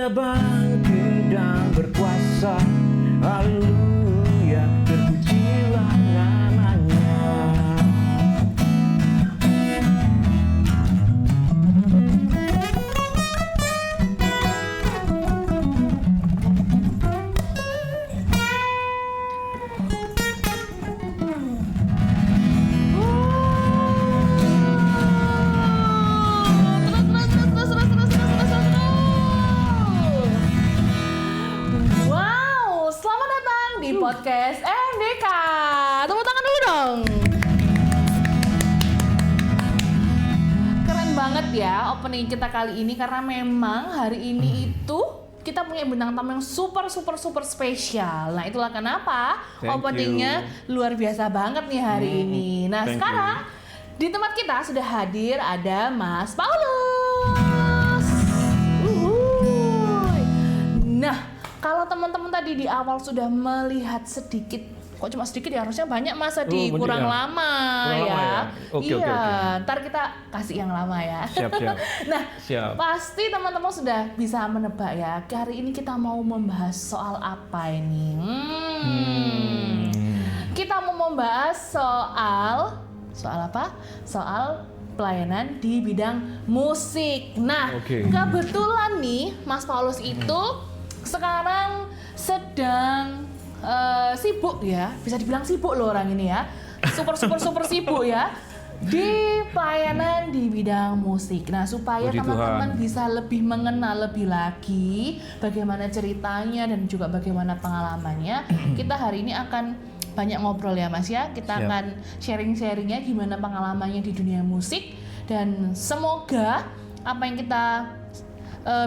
Dia bangkit dan berkuasa, haleluya, terpujilah namanya. Wow, selamat datang di podcast MDK. Tepuk tangan dulu dong. Keren banget ya opening kita kali ini karena memang hari ini itu kita punya bintang tamu yang super spesial. Nah, itulah kenapa Thank openingnya luar biasa banget nih hari ini. Nah, Thank sekarang di tempat kita sudah hadir ada Mas Paulus. Uhuy. Nah, kalau teman-teman tadi di awal sudah melihat sedikit, kok cuma sedikit ya, harusnya banyak masa di bener kurang ya? lama Kurang ya. lama ya? Oke, Iya, oke. ntar kita kasih yang lama ya. Siap. Nah, Siap. pasti teman-teman sudah bisa menebak ya. Hari ini kita mau membahas soal apa ini? Kita mau membahas soal apa? Soal pelayanan di bidang musik. Nah, Oke. kebetulan nih Mas Paulus itu sekarang sedang sibuk ya. Bisa dibilang sibuk loh orang ini ya. Super sibuk ya. Di pelayanan di bidang musik. Nah, supaya Puji teman-teman Tuhan. bisa lebih mengenal lebih lagi bagaimana ceritanya dan juga bagaimana pengalamannya, kita hari ini akan banyak ngobrol ya Mas ya. Kita Siap. akan sharing-sharingnya gimana pengalamannya di dunia musik, dan semoga apa yang kita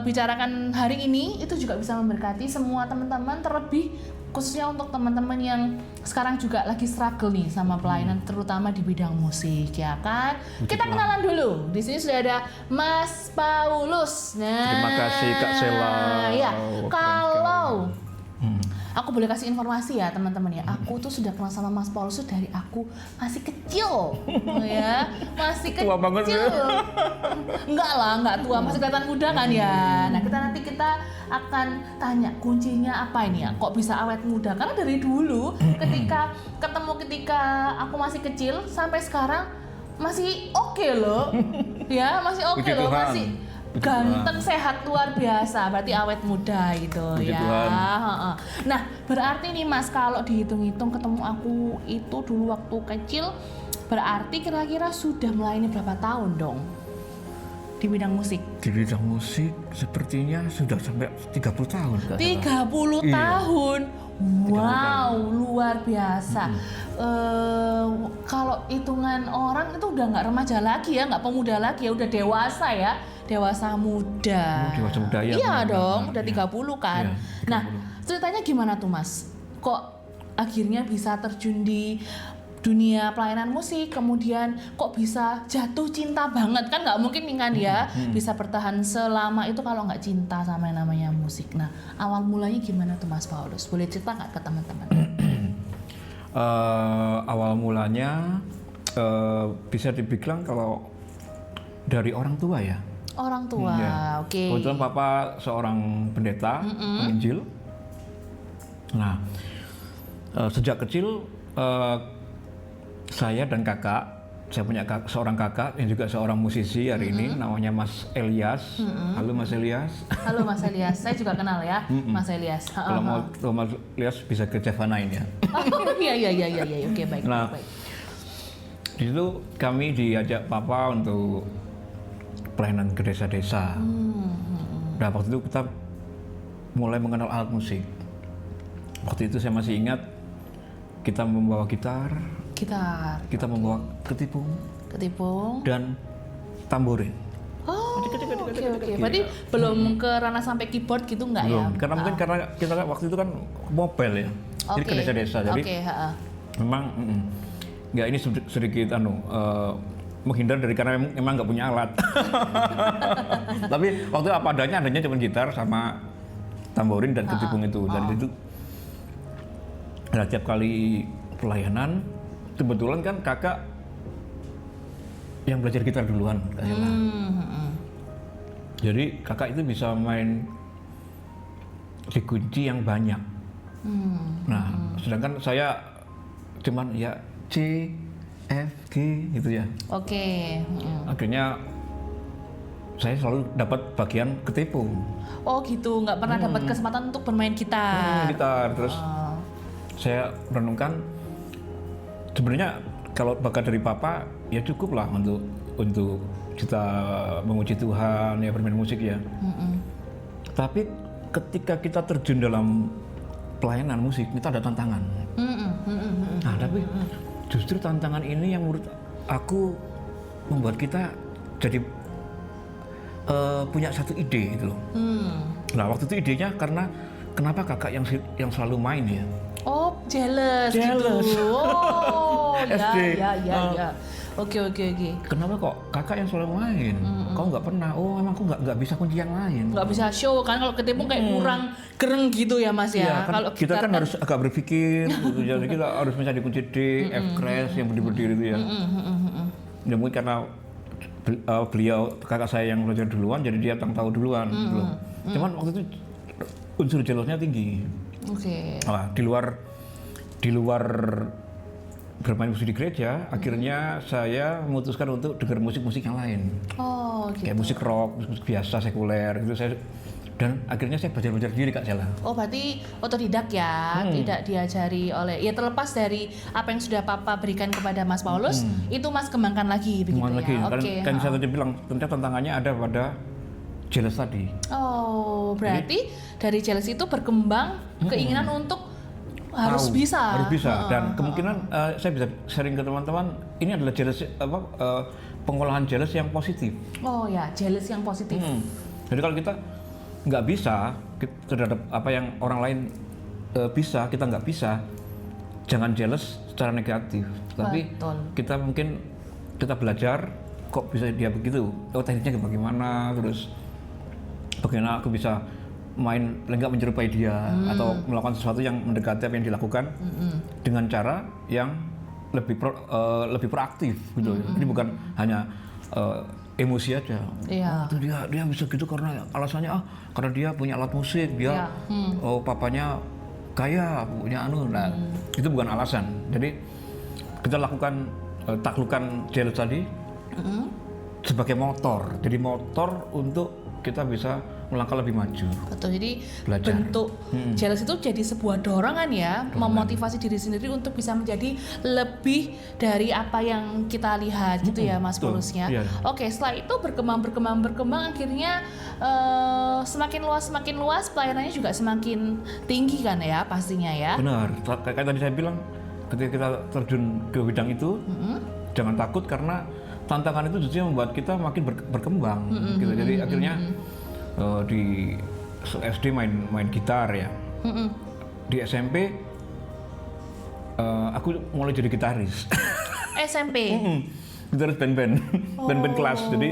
bicarakan hari ini itu juga bisa memberkati semua teman-teman, terlebih khususnya untuk teman-teman yang sekarang juga lagi struggle nih sama pelayanan terutama di bidang musik ya kan. Kita kenalan dulu. Di sini sudah ada Mas Paulus. Nah, Terima kasih, Kak Sela. Ya, Keren kalau sekali. aku boleh kasih informasi ya teman-teman ya. Aku tuh sudah kenal sama Mas Paulus tuh dari aku masih kecil, ya, masih kecil. Tua banget ya. Enggak tua, masih kelihatan muda kan ya. Nah, kita akan tanya kuncinya apa ini ya? Kok bisa awet muda? Karena dari dulu ketika aku masih kecil sampai sekarang masih oke loh. Ya, masih oke Puji loh, Tuhan. masih Puji ganteng, sehat luar biasa, berarti awet muda gitu. Puji ya. Tuhan. Heeh. Nah, berarti nih Mas, kalau dihitung-hitung ketemu aku itu dulu waktu kecil, berarti kira-kira sudah melayani berapa tahun dong di bidang musik? Di bidang musik sepertinya sudah sampai 30 tahun. Kak Sela. 30 Iya. tahun. Wow, luar biasa. Kalau hitungan orang itu udah nggak remaja lagi ya, nggak pemuda lagi ya, udah dewasa ya, dewasa muda. Oh, dewasa muda ya, Iya benar, dong, benar, udah iya. 30 kan. Iya, 30. Nah, ceritanya gimana tuh Mas? Kok akhirnya bisa terjun di dunia pelayanan musik, kemudian kok bisa jatuh cinta banget, kan nggak mungkin nih kan ya bisa bertahan selama itu kalau nggak cinta sama yang namanya musik. Nah, awal mulanya gimana tuh Mas Paulus? Boleh cerita nggak ke teman-teman? Awal mulanya bisa dibilang kalau dari orang tua ya. Orang tua, Iya. oke. Kebetulan papa seorang pendeta, penginjil. Nah, sejak kecil saya dan saya punya seorang kakak yang juga seorang musisi hari ini, namanya Mas Elias. Halo Mas Elias. Halo Mas Elias, saya juga kenal ya Mas Elias. Kalau mau ke Mas Elias bisa ke Javanain ya. Oh iya, oke baik. Nah, baik. di situ kami diajak papa untuk pelayanan ke desa-desa. Nah, waktu itu kita mulai mengenal alat musik. Waktu itu saya masih ingat kita membawa gitar, Gitar, kita membawa ketipung dan tamborin. oh oke. Berarti belum ke ranah sampai keyboard gitu nggak ya? Belum, karena mungkin karena kita waktu itu kan mobile ya, jadi ke desa-desa. Jadi Oke, memang nggak ini sedikit menghindar dari karena memang nggak punya alat. Tapi waktu apa adanya cuma gitar sama tamborin dan ketipung itu. Dan itu tiap kali pelayanan kebetulan kan kakak yang belajar gitar duluan Kak Sela. Jadi kakak itu bisa main dikunci yang banyak. Nah, sedangkan saya cuman ya C, F, G gitu ya. Oke. Akhirnya saya selalu dapat bagian ketipu. Oh gitu, nggak pernah dapat kesempatan untuk bermain gitar. Gitar. Terus saya renungkan sebenarnya kalau bakat dari papa ya cukup lah untuk kita memuji Tuhan ya, bermain musik ya. Tapi ketika kita terjun dalam pelayanan musik kita ada tantangan. Nah, tapi justru tantangan ini yang menurut aku membuat kita jadi punya satu ide gitu loh. Nah, waktu itu idenya karena kenapa kakak yang selalu main ya? Oh, jealous Jealous. gitu. Oh, SD. ya. Oke. Kenapa kok kakak yang selalu main? Kau nggak pernah? Oh, emang aku nggak bisa kunci yang lain. Nggak bisa show kan, kalau ketipu kayak kurang gereng gitu ya Mas ya. Iya, kan Kalau kita kan harus agak berpikir, gitu. Jadi kita harus bisa dikunci D, F crash yang berdiri itu ya. Ya mungkin karena beliau kakak saya yang belajar duluan, jadi dia tahu duluan. Gitu loh. Cuman waktu itu unsur jealousnya tinggi. Oke. Nah, di luar bermain musik di gereja, akhirnya saya memutuskan untuk dengar musik-musik yang lain. Oh, gitu. Kayak musik rock, musik biasa, sekuler gitu. Dan akhirnya saya belajar diri Kak Sela. Oh, berarti otodidak ya, tidak diajari oleh, ya terlepas dari apa yang sudah Papa berikan kepada Mas Paulus, itu Mas kembangkan lagi begitu Kembangkan ya. lagi. Oke. Kan saya tadi bilang, ternyata tantangannya ada pada jealous tadi. Oh, berarti dari jealous itu berkembang keinginan untuk harus Tahu, bisa. harus bisa. Dan kemungkinan saya bisa sharing ke teman-teman, ini adalah jealous pengolahan jealous yang positif. Oh ya, jealous yang positif. Jadi kalau kita nggak bisa terhadap apa yang orang lain bisa, kita nggak bisa, jangan jealous secara negatif. Tapi Betul. kita belajar kok bisa dia begitu, tekniknya bagaimana, terus bagaimana aku bisa main nggak menyerupai dia atau melakukan sesuatu yang mendekati apa yang dilakukan dengan cara yang lebih proaktif gitu. Jadi bukan hanya emosi aja. Iya. Oh, itu dia bisa gitu karena alasannya karena dia punya alat musik, dia papanya kaya, punya anu. Nah, itu bukan alasan. Jadi kita lakukan taklukan jealous tadi sebagai motor. Jadi motor untuk kita bisa melangkah lebih maju. Betul, jadi Belajar. bentuk jealous itu jadi sebuah dorongan ya, memotivasi diri sendiri untuk bisa menjadi lebih dari apa yang kita lihat gitu ya Mas betul. Paulusnya. Iya. Oke, setelah itu berkembang akhirnya semakin luas pelayanannya juga semakin tinggi kan ya pastinya ya. Benar, kayak tadi saya bilang, ketika kita terjun ke bidang itu, jangan takut karena tantangan itu justru membuat kita makin berkembang. Gitu. Jadi akhirnya di SD main gitar ya. Di SMP aku mulai jadi gitaris. SMP. Gitaris band-band kelas. Jadi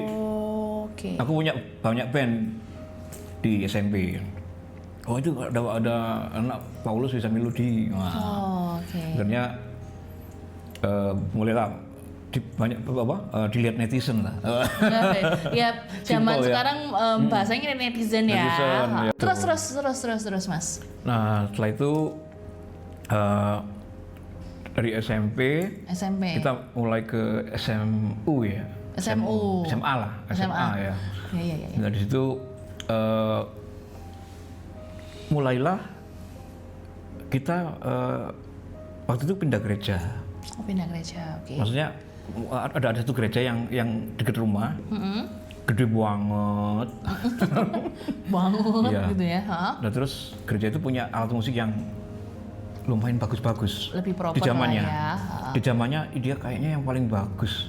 Oke. aku punya banyak band di SMP. Oh itu ada anak Paulus bisa melodi. Wah. Oke. Akhirnya mulailah dilihat netizen lah. Ya, zaman Simple, ya. sekarang bahasanya netizen ya. Netizen, ya. Terus Mas. Nah setelah itu dari SMP kita mulai ke SMU ya. SMU. SMA lah, SMA ya. Iya. Nah di situ mulailah kita waktu itu pindah gereja. Oh, pindah gereja, oke. Maksudnya ada satu gereja yang dekat rumah, gede banget. Banget Iya. gitu ya. Nah terus gereja itu punya alat musik yang lumayan bagus-bagus. Lebih proper di zamannya. lah ya. Di zamannya dia kayaknya yang paling bagus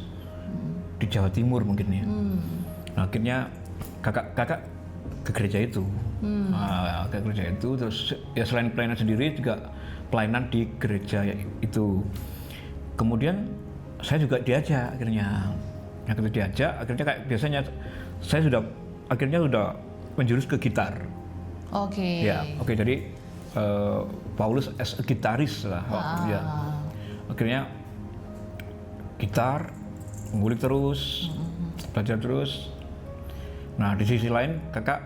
di Jawa Timur mungkin ya. Nah akhirnya kakak ke gereja itu. Nah, ke gereja itu terus ya selain pelayanan sendiri juga pelayanan di gereja itu. Kemudian saya juga diajak akhirnya kayak biasanya saya akhirnya sudah menjurus ke gitar. Oke. Ya, oke jadi Paulus as a gitaris lah. Ya. Akhirnya gitar, ngulik terus, belajar terus. Nah di sisi lain kakak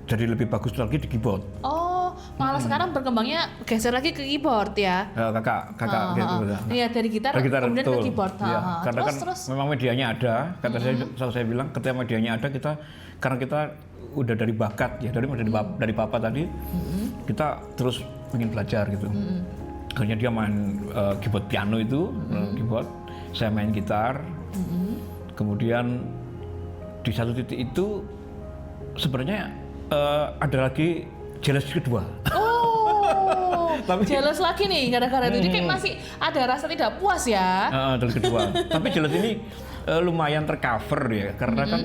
jadi lebih bagus lagi di keyboard. Oh, malah sekarang berkembangnya geser lagi ke keyboard ya? Kakak gitu. Iya, dari gitar kemudian betul. ke keyboard. Iya, karena terus. memang medianya ada. Kata saya bilang, ketika medianya ada karena kita udah dari bakat ya, dari papa tadi, kita terus ingin belajar gitu. Akhirnya dia main keyboard piano itu, keyboard, saya main gitar. Kemudian di satu titik itu sebenarnya ada lagi jealous kedua. Oh, jealous lagi nih gara-gara itu. Jadi kayak masih ada rasa tidak puas ya. Dari kedua. Tapi jealous ini lumayan tercover ya, karena kan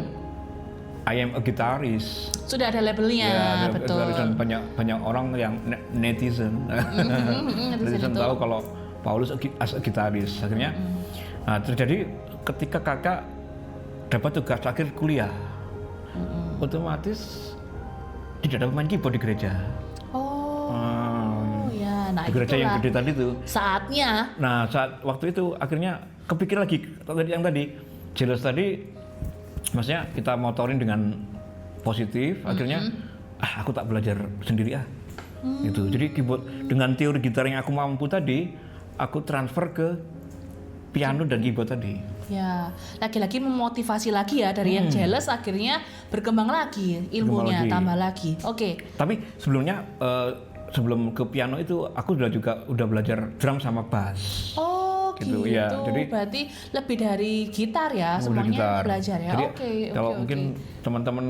I am a guitarist. Sudah ada labelnya, Ya, betul. Dan banyak orang yang netizen, netizen tahu kalau Paulus as a guitarist. Akhirnya terjadi ketika kakak dapat tugas akhir kuliah, otomatis tidak dapat main keyboard di gereja. Oh, ya, nah Di gereja yang gede tadi tuh. saatnya. Nah, saat waktu itu akhirnya kepikir lagi yang tadi jealous tadi. Maksudnya kita motorin dengan positif, akhirnya aku tak belajar sendiri gitu. Jadi keyboard dengan teori gitar yang aku mampu tadi, aku transfer ke piano dan keyboard tadi. Ya, lagi-lagi memotivasi lagi ya dari yang jealous akhirnya berkembang lagi ilmunya, tambah lagi. Oke. Tapi sebelumnya sebelum ke piano itu aku udah belajar drum sama bass. Oh, gitu. Ya, jadi berarti lebih dari gitar ya, semuanya gitar. belajar ya. Jadi, Oke. Kalau mungkin teman-teman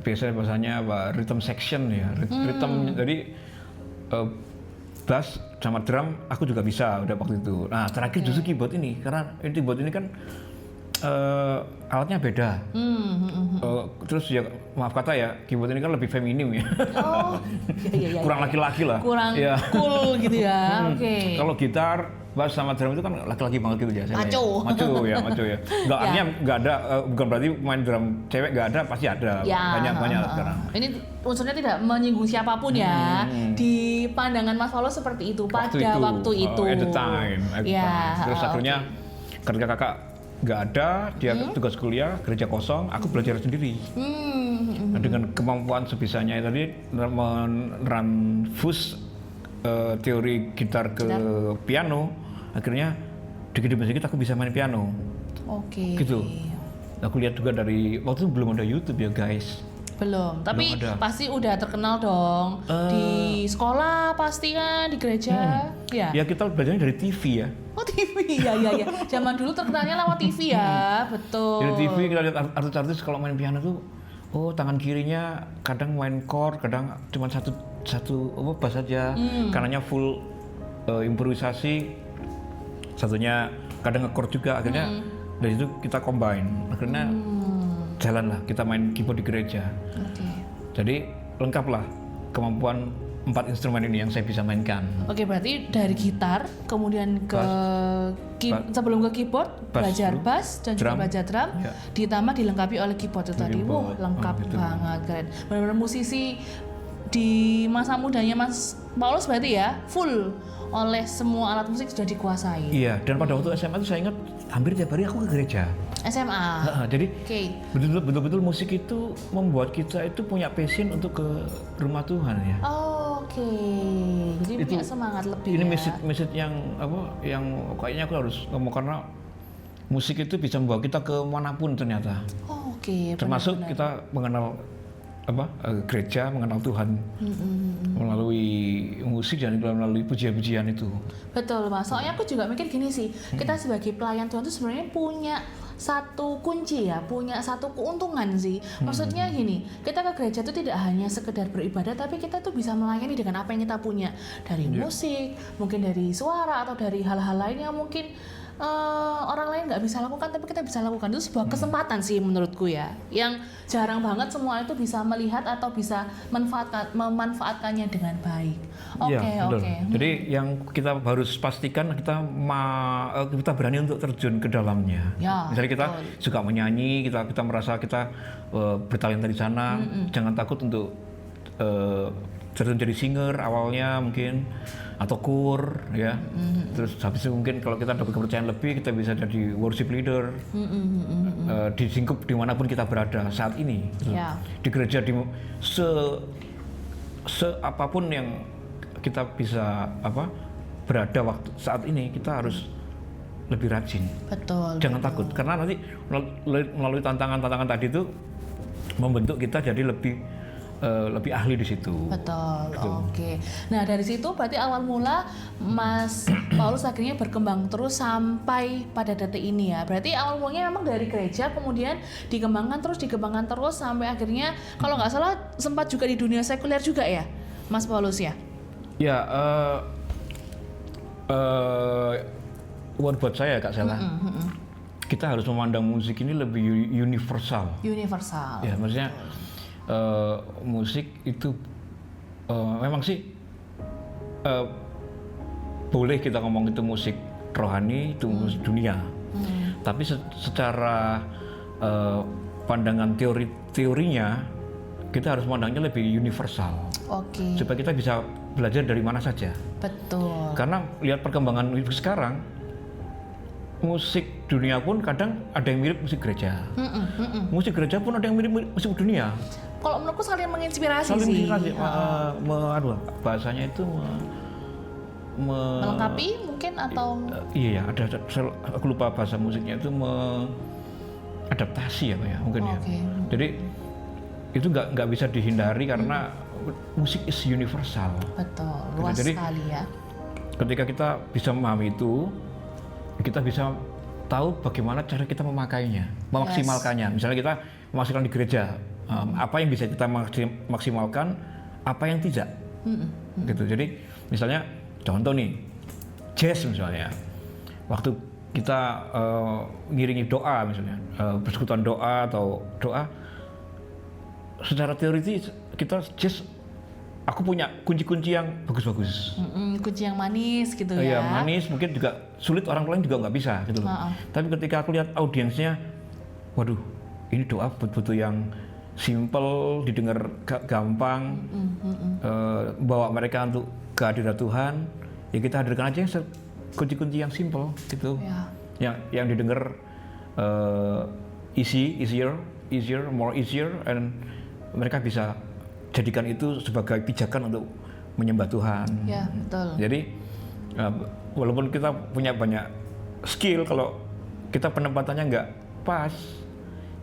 bahasanya rhythm section ya, rhythm. Jadi bass sama drum aku juga bisa udah waktu itu. Nah, terakhir justru keyboard ini, karena keyboard ini kan alatnya beda. Terus ya maaf kata ya, keyboard ini kan lebih feminim ya. Oh, iya. Kurang laki-laki lah. Kurang Ya. cool gitu ya. Oke. Kalau gitar, bass sama drum itu kan laki-laki banget gitu ya. Maco ya. Nggak, artinya nggak ada, bukan berarti main drum cewek nggak ada, pasti ada. Ya. Banyak sekarang. Ini unsurnya tidak menyinggung siapapun ya. Di pandangan Mas Paulo seperti itu pada waktu itu. At the time. Ya. Terus akhirnya ketika kakak nggak ada, dia tugas kuliah, gereja kosong, aku belajar sendiri. Nah, dengan kemampuan sebisanya tadi meranfus teori gitar ke piano, akhirnya dikit-dikit aku bisa main piano. Oke. Gitu. Aku lihat juga dari waktu itu belum ada YouTube ya guys. Belum, tapi ada. pasti udah terkenal dong. Di sekolah pasti kan, di gereja. Ya. Ya kita belajarnya dari TV ya. Oh, TV, ya. Zaman dulu terkenalnya lewat TV ya, betul. Dari TV kita lihat artis-artis kalau main piano tuh, tangan kirinya kadang main chord, kadang cuma satu bass saja, kanannya full improvisasi, satunya kadang nge-chord juga. Akhirnya dari itu kita combine, akhirnya jalan lah kita main keyboard di gereja. Jadi lengkap lah kemampuan 4 instrumen ini yang saya bisa mainkan. Oke, berarti dari gitar, kemudian ke sebelum ke keyboard, belajar bass dan juga belajar drum, ditambah dilengkapi oleh keyboard itu tadi. Wah, lengkap banget, keren. Benar-benar musisi di masa mudanya Mas Paulus berarti ya, full oleh semua alat musik sudah dikuasai. Iya, dan pada waktu SMA itu saya ingat hampir tiap hari aku ke gereja. SMA. Jadi Oke. betul-betul musik itu membuat kita itu punya passion untuk ke rumah Tuhan ya. Oke. Jadi punya semangat lebih. Ini ya. message yang kayaknya aku harus ngomong, karena musik itu bisa membawa kita ke manapun ternyata. Oke. Termasuk kita mengenal gereja, mengenal Tuhan melalui musik dan melalui pujian-pujian itu. Betul, Mas. Soalnya aku juga mikir gini sih, kita sebagai pelayan Tuhan itu sebenarnya punya satu kunci ya, punya satu keuntungan sih. Maksudnya gini, kita ke gereja itu tidak hanya sekedar beribadah, tapi kita tuh bisa melayani dengan apa yang kita punya, dari musik, mungkin dari suara atau dari hal-hal lain yang mungkin orang lain nggak bisa lakukan, tapi kita bisa lakukan. Itu sebuah kesempatan sih menurutku ya, yang jarang banget semua itu bisa melihat atau bisa memanfaatkannya dengan baik. Oke. Jadi yang kita harus pastikan kita berani untuk terjun ke dalamnya. Ya, misalnya kita suka menyanyi, kita merasa kita bertalenta di sana, jangan takut untuk terjun jadi singer awalnya mungkin atau kur ya. Terus habis itu mungkin kalau kita dapat kepercayaan lebih kita bisa jadi worship leader di lingkup dimanapun kita berada saat ini gitu. Ya. Di gereja di apapun yang kita bisa berada waktu saat ini kita harus lebih rajin. Betul. Jangan takut karena nanti melalui tantangan-tantangan tadi itu membentuk kita jadi lebih ahli di situ. Betul. Oke. Nah, dari situ berarti awal mula Mas Paulus akhirnya berkembang terus sampai pada detik ini ya. Berarti awal mulanya memang dari gereja, kemudian dikembangkan terus sampai akhirnya kalau nggak salah sempat juga di dunia sekuler juga ya, Mas Paulus ya? Ya, buat saya Kak Sela, kita harus memandang musik ini lebih universal. Universal. Ya, maksudnya musik itu memang sih boleh kita ngomong itu musik rohani, itu musik dunia. Tapi secara pandangan teorinya kita harus memandangnya lebih universal. Oke. Supaya kita bisa belajar dari mana saja. Betul. Karena lihat perkembangan musik sekarang, musik dunia pun kadang ada yang mirip musik gereja. Musik gereja pun ada yang mirip musik dunia. Kalau menurutku saling menginspirasi Saling sih. menginspirasi. Bahasanya itu Melengkapi mungkin atau iya, ada aku lupa bahasa musiknya itu adaptasi ya mungkin ya. Jadi itu nggak bisa dihindari karena musik is universal. Betul, luas Jadi, sekali ya. Ketika kita bisa memahami itu, kita bisa tahu bagaimana cara kita memakainya, memaksimalkannya. Misalnya kita memaksimalkan di gereja, apa yang bisa kita maksimalkan, apa yang tidak, gitu. Jadi misalnya contoh nih, jazz misalnya, waktu kita ngiringi doa misalnya, persekutuan doa atau doa, secara teoritis kita jazz, aku punya kunci-kunci yang bagus-bagus. Kunci yang manis gitu Iya, ya. manis, mungkin juga sulit, orang lain juga nggak bisa gitu loh. Tapi ketika aku lihat audiensnya, waduh, ini doa betul-betul yang simple, didengar gampang, bawa mereka untuk kehadirat Tuhan, ya kita hadirkan aja kunci-kunci yang simple gitu. Yang didengar easier, more easier, and mereka bisa jadikan itu sebagai pijakan untuk menyembah Tuhan. Ya, betul. Jadi walaupun kita punya banyak skill, kalau kita penempatannya nggak pas,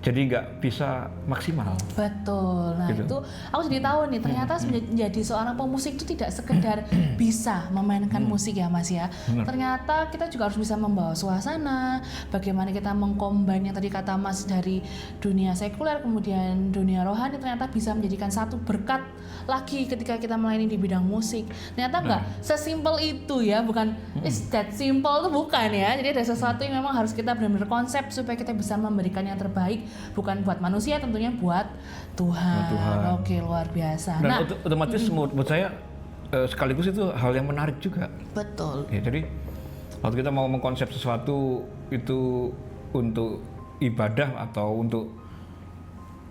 jadi nggak bisa maksimal. Betul. Nah Gitu. itu aku jadi tahu nih ternyata menjadi seorang pemusik itu tidak sekedar bisa memainkan musik ya Mas ya. Ternyata kita juga harus bisa membawa suasana, bagaimana kita mengcombine yang tadi kata Mas dari dunia sekuler kemudian dunia rohani, ternyata bisa menjadikan satu berkat lagi ketika kita melayani di bidang musik. Ternyata nggak sesimpel itu ya, bukan is that simple itu bukan ya. Jadi ada sesuatu yang memang harus kita benar-benar konsep supaya kita bisa memberikan yang terbaik, bukan buat manusia, tentunya buat Tuhan. Oke, luar biasa. Dan otomatis menurut saya sekaligus itu hal yang menarik juga. Betul. Ya, jadi waktu kita mau mengkonsep sesuatu itu untuk ibadah atau untuk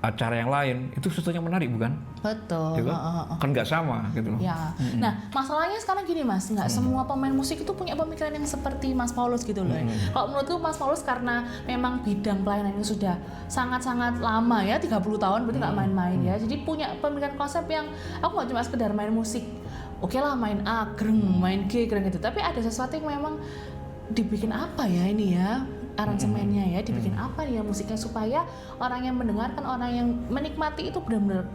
acara yang lain, itu sesuatu yang menarik bukan? Betul. Gitu? Kan nggak sama gitu loh. Ya. Nah, masalahnya sekarang gini Mas, nggak semua pemain musik itu punya pemikiran yang seperti Mas Paulus gitu loh. Kalau menurutku Mas Paulus karena memang bidang pelayanannya sudah sangat-sangat lama ya, 30 tahun berarti nggak main-main ya. Jadi punya pemikiran konsep yang aku nggak cuma sekedar main musik. Oke lah main A, greng, main G, greng gitu. Tapi ada sesuatu yang memang dibikin apa ya ini ya, aransemennya ya, dibikin apa ya musiknya supaya orang yang mendengarkan, orang yang menikmati itu benar-benar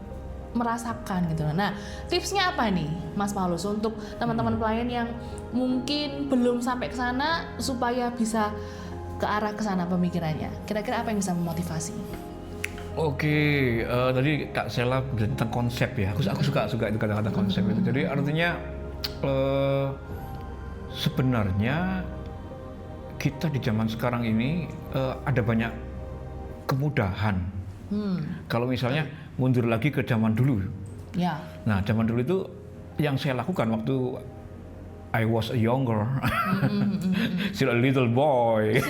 merasakan gitu. Nah, tipsnya apa nih Mas Paulus untuk teman-teman pelayan yang mungkin belum sampai ke sana supaya bisa ke arah ke sana pemikirannya? Kira-kira apa yang bisa memotivasi? Oke, tadi Kak Sela tentang konsep ya. Aku suka itu kata-kata konsep itu. Jadi artinya sebenarnya kita di zaman sekarang ini ada banyak kemudahan. Kalau misalnya mundur lagi ke zaman dulu. Ya. Nah, zaman dulu itu yang saya lakukan waktu I was a younger, still a little boy.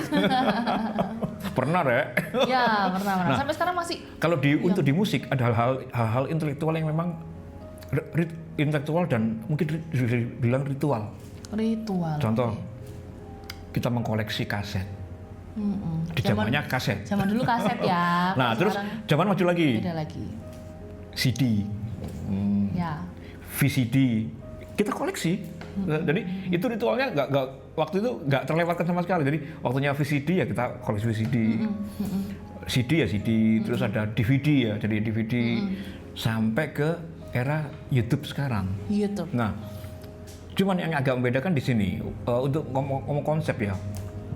Pernah ya? Ya, pernah. Nah, sampai sekarang masih. Kalau untuk di musik ada hal-hal intelektual yang memang intelektual dan mungkin dibilang ritual. Ritual. Contoh, oke. kita mengkoleksi kaset. Di zamannya kaset. Zaman dulu kaset ya. Nah, kalau terus sekarang zaman maju lagi, beda lagi. CD, Ya. VCD, kita koleksi. Jadi itu ritualnya nggak waktu itu nggak terlewatkan sama sekali. Jadi waktunya VCD ya kita koleksi VCD, CD ya CD, terus ada DVD ya, jadi DVD sampai ke era YouTube sekarang. YouTube. Nah, cuman yang agak membedakan di sini untuk ngomong konsep ya.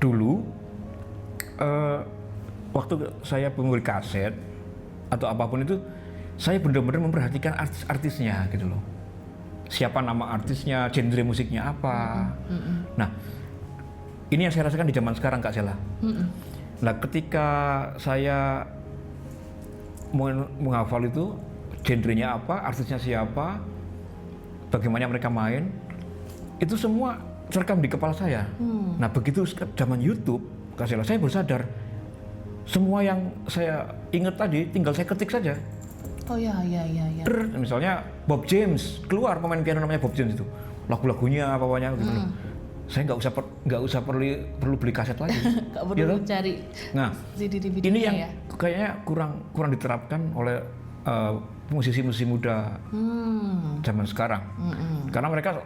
Dulu waktu saya pembeli kaset atau apapun itu, saya benar-benar memperhatikan artis-artisnya gitu loh. Siapa nama artisnya, genre musiknya apa. Nah, ini yang saya rasakan di zaman sekarang Kak Sela. Nah, ketika saya menghafal itu, genrenya apa, artisnya siapa, bagaimana mereka main, itu semua terekam di kepala saya. Nah, begitu zaman YouTube, Kak Sela, saya baru sadar semua yang saya ingat tadi tinggal saya ketik saja. Oh ya. Misalnya Bob James, keluar pemain piano namanya Bob James itu, lagu-lagunya apa-apanya gitu loh. Saya nggak usah perlu beli kaset lagi. Nggak perlu Gitu? cari Nah, CD-DVD ini yang ya. kayaknya kurang diterapkan oleh musisi-musisi muda zaman sekarang. Karena mereka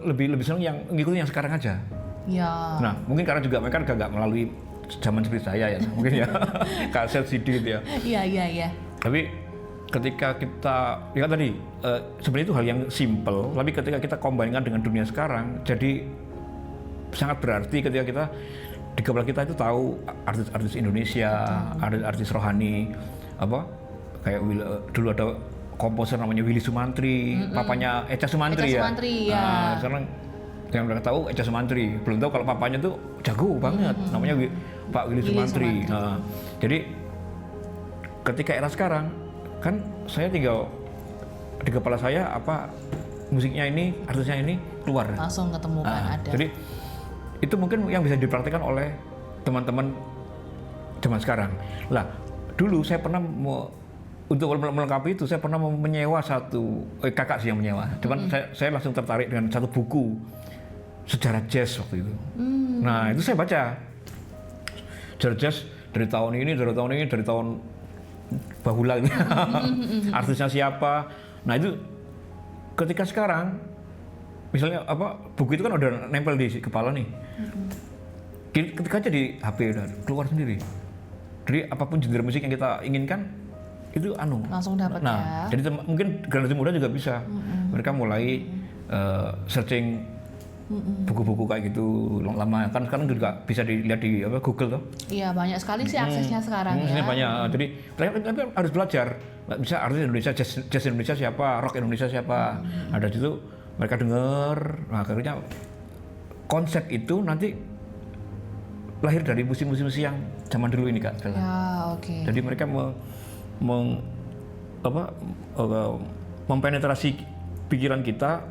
lebih senang yang ngikutin yang sekarang aja. Ya. Nah, mungkin karena juga mereka nggak melalui zaman seperti saya ya, mungkin ya kaset CD gitu ya. Iya. Tapi ketika kita, ya kan tadi sebenarnya itu hal yang simple, tapi ketika kita kombinkan dengan dunia sekarang, jadi sangat berarti ketika kita di kepala kita itu tahu artis-artis Indonesia, artis rohani, apa kayak dulu ada komposer namanya Willy Sumantri, papanya Echa Sumantri ya. Nah, sekarang yang mereka tahu Echa Sumantri, belum tahu kalau papanya tuh jago banget, namanya Pak Willy Sumantri. Nah, jadi ketika era sekarang kan saya tinggal di kepala saya apa musiknya ini, artisnya ini keluar. Langsung ketemu kan ada. Jadi itu mungkin yang bisa dipraktikkan oleh teman-teman zaman sekarang. Lah, dulu saya pernah untuk melengkapi itu saya pernah menyewa kakak sih yang menyewa. Cuman saya langsung tertarik dengan satu buku sejarah jazz waktu itu. Nah, itu saya baca sejarah jazz dari tahun ini, dari tahun bahula ini. Artisnya siapa. Nah, itu ketika sekarang misalnya buku itu kan udah nempel di kepala nih. Ketika aja di HP udah keluar sendiri. Jadi apapun genre musik yang kita inginkan itu langsung dapat ya. Jadi mungkin generasi muda juga bisa. Mereka mulai searching buku-buku kayak gitu lama kan sekarang juga bisa dilihat di Google tuh. Iya, banyak sekali sih aksesnya sekarang ya. Banyak. Jadi tapi harus belajar. Bisa artis Indonesia, jazz Indonesia siapa, rock Indonesia siapa. Ada situ mereka dengar. Nah, akhirnya konsep itu nanti lahir dari musisi-musisi yang zaman dulu ini Kak. Ya, oke. Jadi mereka mempenetrasi pikiran kita,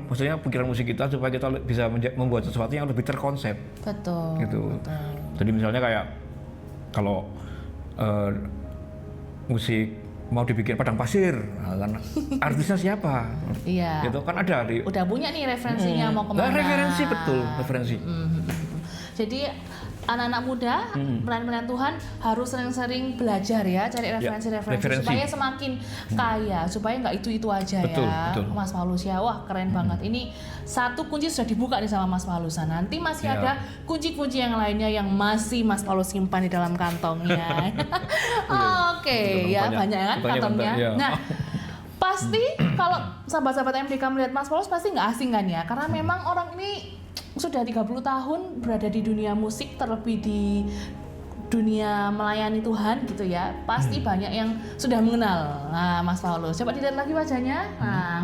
maksudnya pikiran musik kita supaya kita bisa membuat sesuatu yang lebih terkonsep. Betul. Gitu. Betul. Jadi misalnya kayak kalau musik mau dibikin padang pasir, nah, kan artisnya siapa? Iya. Gitu kan ada di. Udah punya nih referensinya mau kemana? Referensi betul, referensi. Jadi anak-anak muda, pelayan-pelayan Tuhan harus sering-sering belajar ya, cari referensi supaya semakin kaya, supaya nggak itu aja betul, ya. Betul. Mas Paulus ya, wah keren banget. Ini satu kunci sudah dibuka nih sama Mas Paulus. Nanti masih ada kunci-kunci yang lainnya yang masih Mas Paulus simpan di dalam kantongnya. Oke, ya banyak kan kantongnya. Ya. Nah, pasti kalau sahabat-sahabat MDK melihat Mas Paulus pasti nggak asing kan ya, karena memang orang ini sudah 30 tahun berada di dunia musik, terlebih di dunia melayani Tuhan gitu ya. Pasti banyak yang sudah mengenal Mas Paulus. Coba dilihat lagi wajahnya,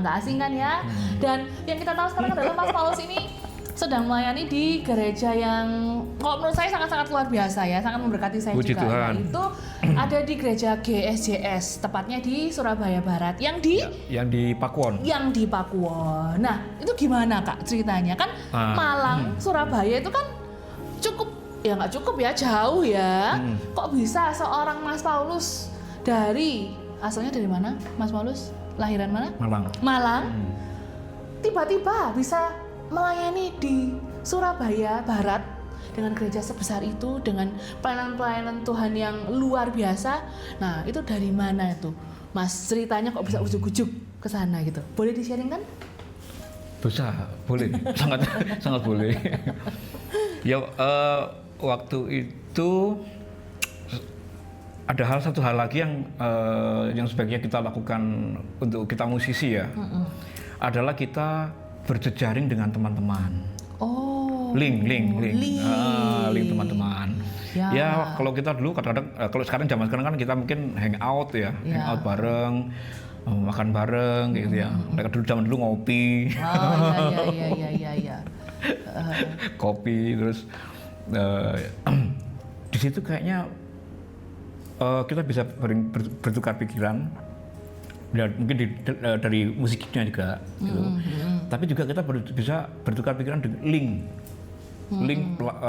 nggak asing kan ya. Dan yang kita tahu sekarang adalah Mas Paulus ini sedang melayani di gereja yang kalau menurut saya sangat-sangat luar biasa ya, sangat memberkati saya Puji juga. Tuhan. Itu ada di gereja GSJS, tepatnya di Surabaya Barat, yang di Pakuwon. Yang di Pakuwon. Nah, itu gimana Kak ceritanya? Kan Malang, Surabaya itu kan nggak cukup ya, jauh ya. Kok bisa seorang Mas Paulus asalnya dari mana Mas Paulus? lahiran mana? Malang. Malang. Tiba-tiba bisa melayani di Surabaya Barat dengan gereja sebesar itu, dengan pelayanan-pelayanan Tuhan yang luar biasa. Nah, itu dari mana itu, Mas? Ceritanya kok bisa ujuk-ujuk ke sana gitu? Boleh di-sharing kan? Bisa, boleh, sangat boleh. Ya, waktu itu ada satu hal lagi yang sebaiknya kita lakukan untuk kita musisi ya, adalah kita berjejaring dengan teman-teman. Oh, link link teman-teman. Ya kalau kita dulu kadang-kadang, kalau zaman sekarang kan kita mungkin hangout ya, hangout bareng, makan bareng gitu ya. Mereka zaman dulu ngopi. Oh iya. Kopi terus di situ kayaknya kita bisa bertukar pikiran. Ya, mungkin dari musiknya juga gitu. Tapi juga kita bisa bertukar pikiran dengan link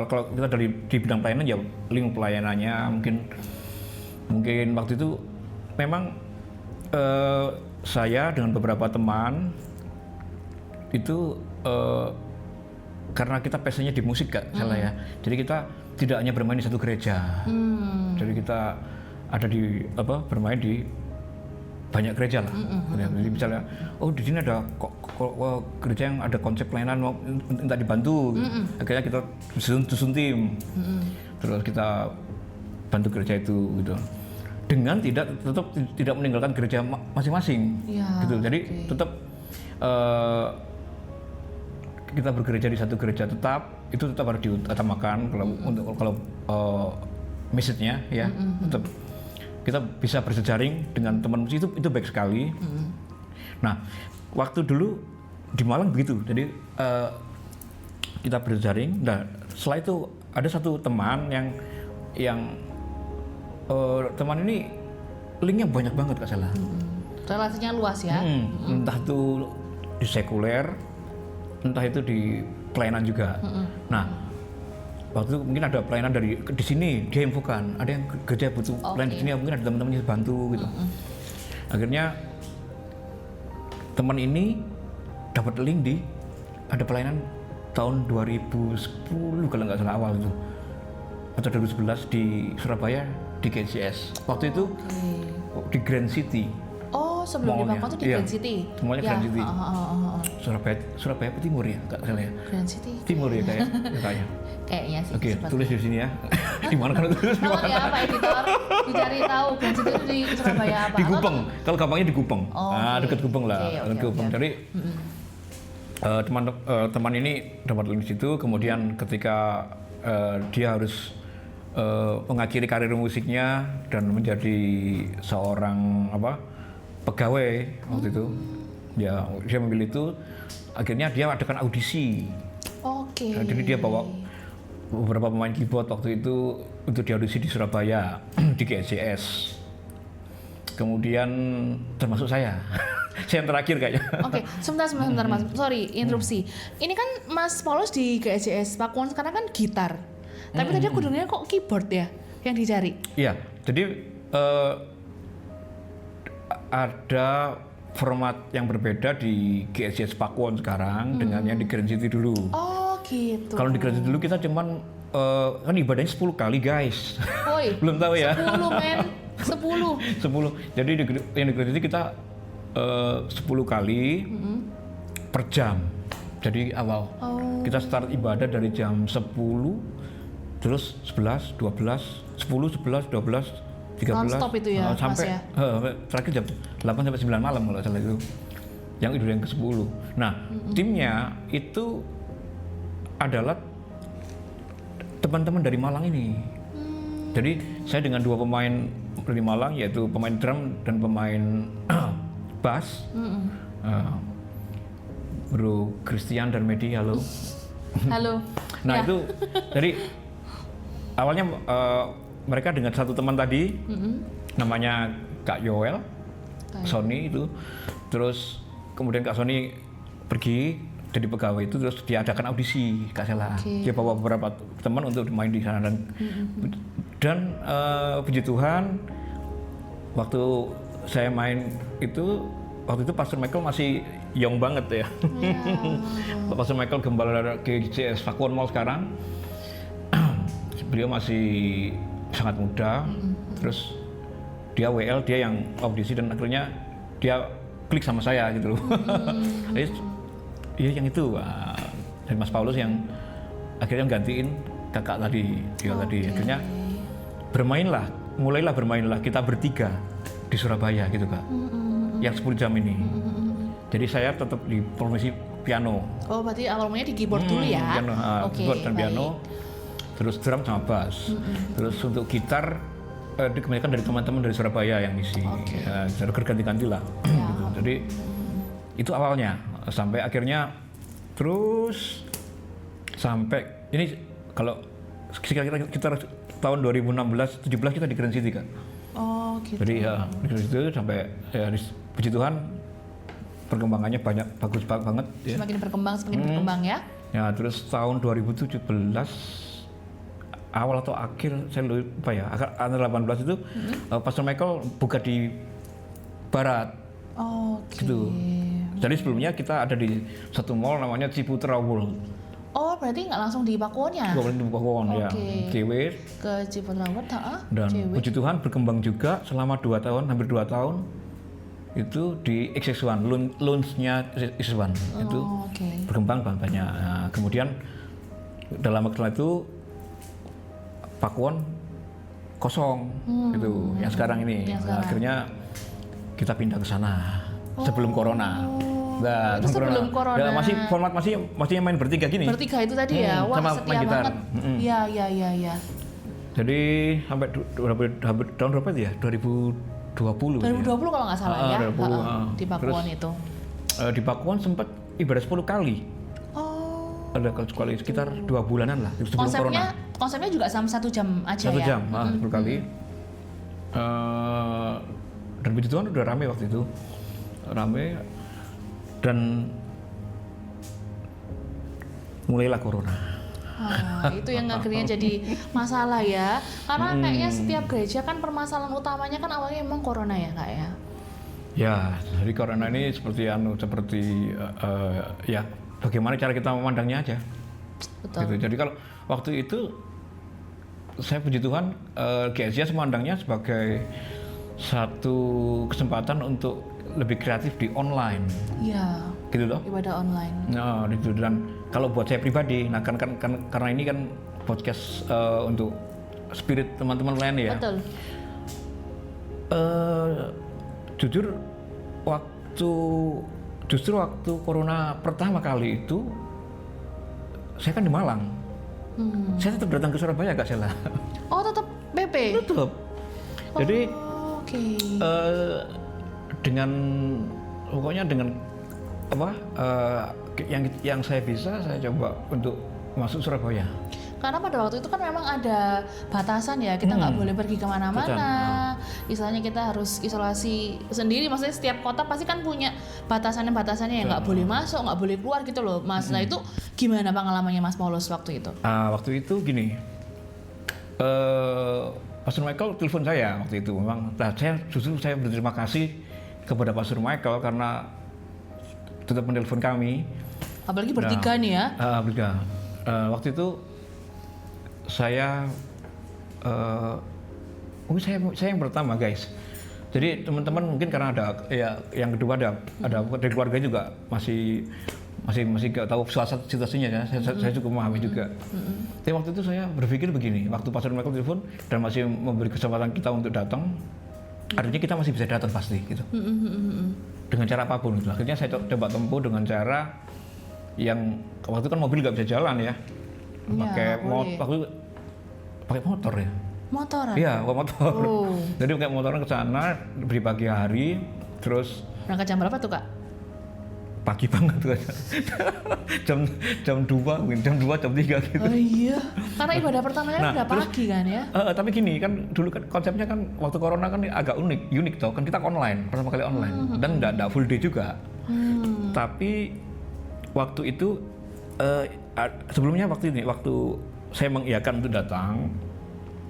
kalau kita di bidang pelayanan ya link pelayanannya mungkin waktu itu memang saya dengan beberapa teman itu karena kita passionnya di musik Kak, salah ya. Jadi kita tidak hanya bermain di satu gereja. Jadi kita ada bermain di banyak gereja lah. Jadi misalnya, di sini ada gereja yang ada konsep pelayanan mau minta dibantu. Akhirnya kita susun tim. Terus kita bantu gereja itu gitu. Dengan tetap tidak meninggalkan gereja masing-masing. Gitu. Jadi tetap kita bergereja di satu gereja tetap harus diutamakan kalau message-nya ya. Tetap kita bisa berjejaring dengan teman musik itu baik sekali. Nah, waktu dulu di Malang begitu. Jadi kita berjejaring. Nah, setelah itu ada satu teman yang teman ini linknya banyak banget Kak Sela. Relasinya luas ya. Entah itu di sekuler, entah itu di pelayanan juga. Nah, waktu itu mungkin ada pelayanan di sini dia infokan, ada yang gereja butuh pelayanan di sini, mungkin ada teman-teman yang bantu gitu. Akhirnya teman ini dapat link ada pelayanan tahun 2010 kalau nggak salah awal itu atau 2011 di Surabaya di GCS. Waktu itu di Grand City. Sebelum di Bangkok tuh di Grand City. Semuanya Grand City. Surabaya Timur ya, nggak salah ya. Grand City. Timur ya kayaknya. Kayaknya sih. Oke, tulis di sini ya. Di mana kalau tulis di mana? Ya Pak Editor, dicari tahu Grand City itu di Surabaya apa? Di Gupeng. Kalau gampangnya di Gupeng. Dekat Gupeng lah. Dekat Gupeng. Jadi teman ini dapat link di situ. Kemudian ketika dia harus mengakhiri karir musiknya dan menjadi seorang pegawai waktu itu, ya dia memilih itu. Akhirnya dia adakan audisi. Jadi dia bawa beberapa pemain keyboard waktu itu untuk diaudisi di Surabaya di GSCS. Kemudian termasuk saya. Saya yang terakhir kayaknya. Sebentar Mas. Sorry, interupsi. Ini kan Mas Paulus di GSCS Pakuan sekarang kan gitar. Tapi tadi aku dengarnya kok keyboard ya yang dicari. Iya, jadi ada format yang berbeda di GSCS Pakuan sekarang dengan yang di Grand City dulu. Gitu. Kalau di Grand City dulu kita cuman kan ibadahnya 10 kali guys. Belum tahu ya. 10 men. 10. Jadi yang di Grand City kita 10 kali per jam. Jadi awal kita start ibadah dari jam 10, terus 11, 12, 10, 11, 12, 13. Non-stop itu ya, sampai ya? Terakhir jam 8 sampai 9 malam kalau salah itu. Yang ke-10. Nah, timnya itu adalah teman-teman dari Malang ini. Jadi saya dengan 2 pemain dari Malang, yaitu pemain drum dan pemain bass. Bro Christian dan Medi, halo. Halo. Nah itu dari awalnya mereka dengan satu teman tadi, namanya Kak Yoel, Sony itu. Terus kemudian Kak Sony pergi jadi pegawai itu, terus diadakan audisi Kak Sela. Dia bawa beberapa teman untuk main di sana dan puji Tuhan waktu saya main itu waktu itu Pastor Michael masih young banget ya. Pastor Michael gembala GJS Pakuwon Mall sekarang. Beliau masih sangat muda. Terus dia WL, dia yang audisi dan akhirnya dia klik sama saya gitu loh. Iya yang itu. Dan Mas Paulus yang akhirnya gantiin kakak tadi, dia tadi. Akhirnya mulailah bermainlah kita bertiga di Surabaya gitu Kak. Yang 10 jam ini. Jadi saya tetap di profesi piano. Oh, berarti awal mulanya di keyboard dulu ya? Piano, keyboard dan piano. Terus drum sama bass. Terus untuk gitar, kebanyakan dari teman-teman dari Surabaya yang ngisi. Jadi ganti-ganti lah. Gitu. Jadi itu awalnya. Sampai akhirnya terus sampai ini kalau kira-kira kita tahun 2016-17 kita di Grand City Kak. Oh gitu. Jadi ya di Grand City sampai ya puji Tuhan perkembangannya bagus banget ya. Semakin berkembang ya. Ya terus tahun 2017 awal atau akhir saya lupa ya, antara 18 itu Pastor Michael buka di barat. Gitu. Jadi sebelumnya kita ada di satu mall namanya Ciputra World. Oh, berarti nggak langsung di Pakuwonnya? Di Pakuwon ya, CW. Ke Ciputra World, dan puji Tuhan berkembang juga selama 2 tahun, hampir 2 tahun itu di XX1, launch-nya XX1 itu berkembang banyak. Nah, kemudian dalam waktu itu Pakuwon kosong gitu, yang sekarang ini. Nah, akhirnya kita pindah ke sana sebelum corona. Nah, itu sebelum corona. Ya, masih main bertiga gini. Bertiga itu tadi ya, wah setia banget. Iya. Jadi sampai tahun berapa itu ya? 2020 kalau nggak salah ya. Di Pakuwon itu. Di Pakuwon sempat ibadah 10 kali. Ada kali sekitar 2 bulanan lah sebelum corona. Konsepnya juga sama 1 jam aja 1 jam, 10 kali. Dan puji Tuhan udah rame waktu itu. Dan mulailah corona. Itu yang akhirnya jadi masalah ya. Karena kayaknya setiap gereja kan permasalahan utamanya kan awalnya emang corona ya Kak ya. Ya, jadi corona ini seperti ya bagaimana cara kita memandangnya aja. Betul. Gitu. Jadi kalau waktu itu saya puji Tuhan GSJ memandangnya sebagai satu kesempatan untuk lebih kreatif di online. Iya. Gitu loh. Ibadah online. Nah, itu dan kalau buat saya pribadi, nah kan karena ini kan podcast untuk spirit teman-teman lain ya. Betul. Jujur waktu corona pertama kali itu saya kan di Malang. Saya tetap datang ke Surabaya Kak Sela. Oh, tetap BP? Tetap. Jadi pokoknya dengan apa yang saya bisa saya coba untuk masuk Surabaya. Karena pada waktu itu kan memang ada batasan ya, kita nggak boleh pergi kemana-mana. Istilahnya kita harus isolasi sendiri. Maksudnya setiap kota pasti kan punya batasannya yang nggak boleh masuk, nggak boleh keluar gitu loh, Mas. Nah itu gimana pengalamannya Mas Paulus waktu itu? Waktu itu gini, Pastor Michael telepon saya waktu itu memang. Nah, saya berterima kasih kepada Pastor Michael karena tetap menelpon kami. Apalagi bertiga nih ya. Bertiga. Waktu itu saya mungkin saya yang pertama guys. Jadi teman-teman mungkin karena ada ya yang kedua ada dari keluarga juga masih nggak tahu situasinya ya. Saya cukup memahami juga. Tapi waktu itu saya berpikir begini, waktu Pastor Michael telepon dan masih memberi kesempatan kita untuk datang, artinya kita masih bisa datang pasti gitu. Dengan cara apapun gitu. Akhirnya saya coba tempuh dengan cara yang waktu itu kan mobil nggak bisa jalan ya. Pakai motor ya. Motoran? Iya, motor. Jadi pakai motoran ke sana di pagi hari, terus. Berangkat jam berapa tuh Kak? Pagi banget tuh. jam 2, mungkin jam 2, jam 3 gitu. Oh iya, karena ibadah pertamanya udah pagi kan ya? Tapi gini kan, dulu kan konsepnya kan waktu corona kan agak unik toh, kan kita online, pertama kali online. Dan nggak full day juga. Tapi waktu itu, sebelumnya waktu saya mengiyakan untuk datang,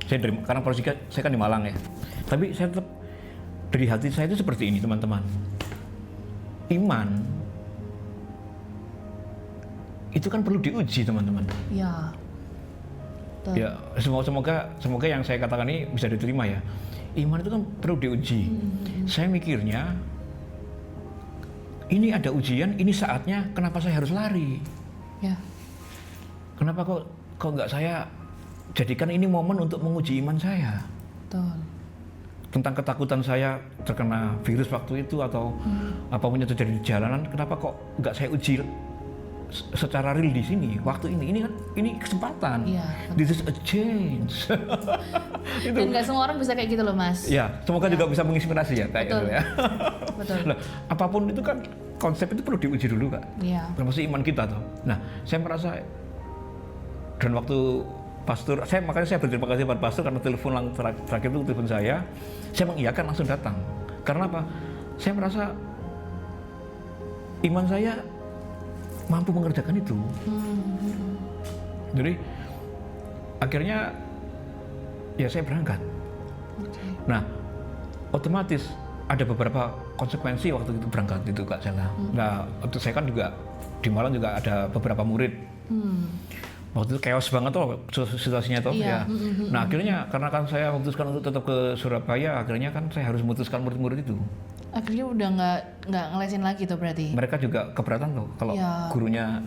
karena posisi saya kan di Malang ya. Tapi saya tetap dari hati saya itu seperti ini teman-teman. iman itu kan perlu diuji, teman-teman. Ya. Betul. Ya, semoga yang saya katakan ini bisa diterima ya. Iman itu kan perlu diuji. Saya mikirnya ini ada ujian, ini saatnya, kenapa saya harus lari? Ya. Kenapa kok nggak saya jadikan ini momen untuk menguji iman saya? Betul. Tentang ketakutan saya terkena virus waktu itu atau apapun yang terjadi di jalanan, kenapa kok nggak saya uji secara real di sini waktu ini kan ini kesempatan. Iya, This is a change. Dan nggak semua orang bisa kayak gitu loh, Mas. Ya, semoga juga bisa menginspirasi ya kayak Betul. gitu ya. Betul. Nah, apapun itu kan konsep itu perlu diuji dulu, Kak. Iya. Termasuk iman kita tuh. Nah, saya merasa dan waktu pastor, makanya saya berterima kasih pada pastor karena telepon terakhir itu telepon saya mengiyakan langsung datang. Karena apa? Saya merasa iman saya mampu mengerjakan itu. Jadi akhirnya ya saya berangkat. Okay. Nah, otomatis ada beberapa konsekuensi waktu itu berangkat itu, Kak Sela. Nah, waktu saya kan juga di Malang juga ada beberapa murid. Waktu itu chaos banget tuh situasinya tuh Iya. ya. Nah, akhirnya karena kan saya memutuskan untuk tetap ke Surabaya, akhirnya kan saya harus memutuskan murid-murid itu. Akhirnya udah nggak ngelesin lagi tuh berarti. Mereka juga keberatan loh kalau Iya. gurunya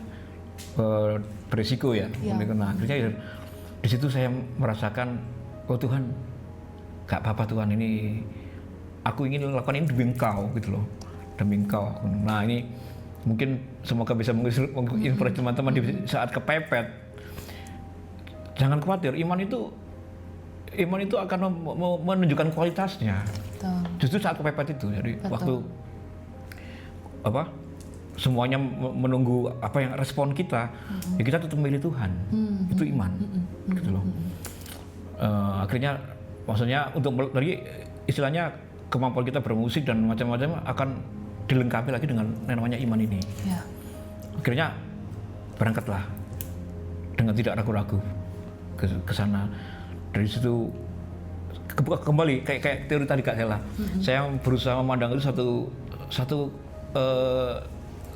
berisiko ya. Iya. Nah, akhirnya ya, di situ saya merasakan, oh Tuhan, gak apa-apa Tuhan, ini aku ingin lakukan ini demi Engkau gitu loh, demi Engkau. Nah, ini mungkin semoga bisa menginspirasi teman-teman di saat kepepet. Jangan khawatir, iman itu akan menunjukkan kualitasnya. Betul. Justru saat kepepet itu, jadi Betul. waktu apa semuanya menunggu apa yang respon kita, ya kita tetap memilih Tuhan. Itu iman, gitu loh. Akhirnya, maksudnya untuk dari istilahnya kemampuan kita bermusik dan macam-macam akan dilengkapi lagi dengan yang namanya iman ini. Ya. Akhirnya berangkatlah dengan tidak ragu-ragu ke sana. Dari situ kembali kayak teori tadi Kak Sela. Saya berusaha memandang itu satu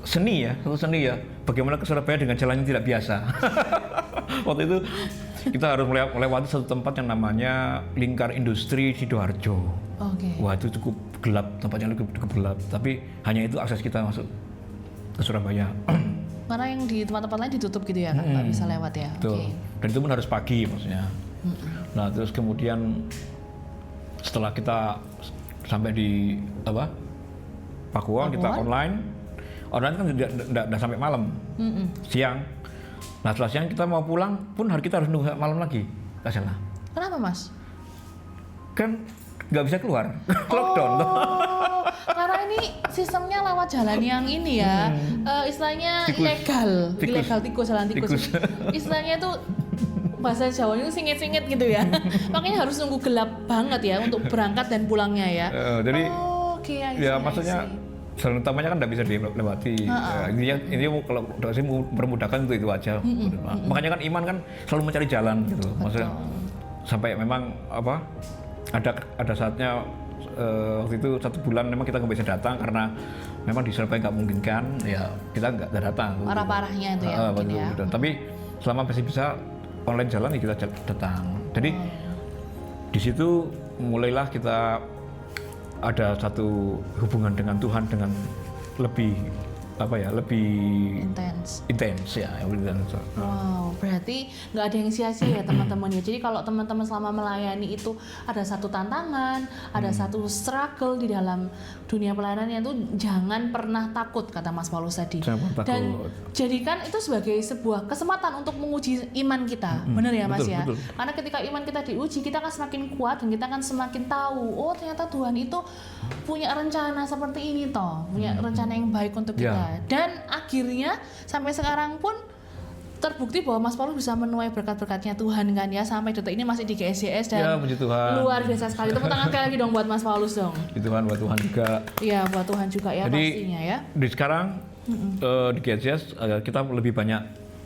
seni ya. Bagaimana ke Surabaya dengan jalan yang tidak biasa. Waktu itu kita harus melewati satu tempat yang namanya Lingkar Industri Sidoarjo. Oke. Wah, itu cukup gelap, tempatnya cukup gelap. Tapi hanya itu akses kita masuk ke Surabaya. Karena yang di tempat-tempat lain ditutup gitu ya, Kak? Nggak bisa lewat ya. Tuh. Oke. Dan itu pun harus pagi maksudnya. Nah, terus kemudian setelah kita sampai di Pakuwon, kita online kan tidak sampai malam, siang. Nah, setelah siang kita mau pulang pun kita harus nunggu malam lagi, nggak salah. Kenapa, Mas? Kan nggak bisa keluar, lockdown. Oh, karena ini sistemnya lewat jalan yang ini ya, istilahnya Tikus. ilegal jalan tikus. Istilahnya tuh bahasa Jawanya itu singit-singit gitu ya. Makanya harus nunggu gelap banget ya untuk berangkat dan pulangnya ya. Jadi Oke, ya maksudnya jalan utamanya kan nggak bisa dilewati. Intinya kalau saya mau memudahkan itu aja. Makanya kan iman kan selalu mencari jalan gitu. Maksudnya sampai memang ada saatnya waktu itu 1 bulan memang kita nggak bisa datang karena memang di Surabaya nggak memungkinkan, ya kita nggak datang. Parah-parahnya itu ya mungkin ya. Tapi selama masih bisa online jalan ya kita datang. Jadi di situ mulailah kita ada satu hubungan dengan Tuhan dengan lebih intens ya. Wow, berarti nggak ada yang sia-sia ya teman-teman ya. Jadi kalau teman-teman selama melayani itu ada satu tantangan, ada satu struggle di dalam dunia pelayanannya itu jangan pernah takut, kata Mas Paulus tadi. Dan jadikan itu sebagai sebuah kesempatan untuk menguji iman kita. Benar ya Mas, betul, ya? Betul. Karena ketika iman kita diuji, kita akan semakin kuat dan kita akan semakin tahu, oh ternyata Tuhan itu punya rencana seperti ini toh, punya rencana yang baik untuk kita. Dan akhirnya sampai sekarang pun terbukti bahwa Mas Paulus bisa menuai berkat-berkatnya Tuhan kan ya, sampai detik ini masih di GSJS dan ya, puji Tuhan. Luar biasa sekali. Tepuk tangan sekali lagi dong buat Mas Paulus dong. Puji Tuhan, buat Tuhan juga. Iya, buat Tuhan juga ya. Jadi, pastinya ya. Di sekarang di GSJS kita lebih banyak